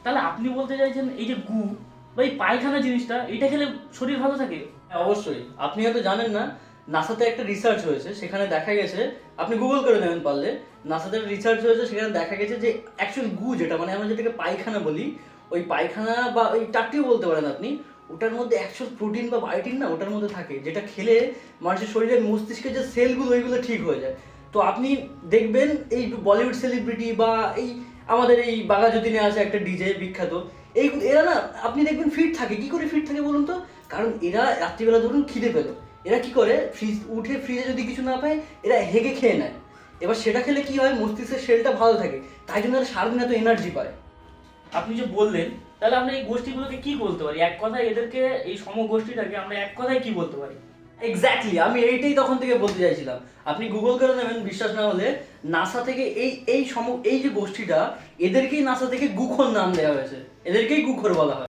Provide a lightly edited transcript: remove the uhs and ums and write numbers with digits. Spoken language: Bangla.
তাহলে আপনি বলতে চাইছেন এই যে গু বা এই পায়খানা জিনিসটা এটা খেলে শরীর ভালো থাকে? হ্যাঁ, অবশ্যই। আপনি হয়তো জানেন না, নাসাতে একটা রিসার্চ হয়েছে, সেখানে দেখা গেছে, আপনি গুগল করে নেবেন পারলে, নাসাতে একটা রিসার্চ হয়েছে, সেখানে দেখা গেছে যে অ্যাকচুয়াল গু যেটা মানে আমরা যেটাকে পায়খানা বলি, ওই পায়খানা বা ওই টাট্টিও বলতে পারেন আপনি, ওটার মধ্যে অ্যাকচুয়াল প্রোটিন বা বায়োটিন না ওটার মধ্যে থাকে, যেটা খেলে মানুষের শরীরের মস্তিষ্কের যে সেলগুলো ওইগুলো ঠিক হয়ে যায়। তো আপনি দেখবেন এই বলিউড সেলিব্রিটি বা এই আমাদের এই বাঘাযতীনে আছে একটা ডিজে বিখ্যাত, এই এরা না আপনি দেখবেন ফিট থাকে। কি করে ফিট থাকে বলুন তো? কারণ এরা রাত্রিবেলা ধরুন খিদে পেলো, এরা কি করে, ফ্রিজে যদি কিছু না পায় এরা হেগে খেয়ে নেয়। এবার সেটা খেলে কি হয়, মস্তিষ্কের সেলটা ভালো থাকে, তাই জন্য এরা সারাদিন এত এনার্জি পায়। আপনি যে বললেন, তাহলে আমরা এই গোষ্ঠীগুলোকে কি বলতে পারি? এক কথায় এদেরকে, এই সমগোষ্ঠীটাকে আমরা এক কথায় কি বলতে পারি? এক্স্যাক্টলি, আমি এইটাই তখন থেকে বলতে চাইছিলাম। আপনি গুগল করে নেবেন, বিশ্বাস না হলে। নাসা থেকে এই যে গোষ্ঠীটা, এদেরকেই নাসা থেকে গুখর নাম দেওয়া হয়েছে, এদেরকেই গুখর বলা হয়।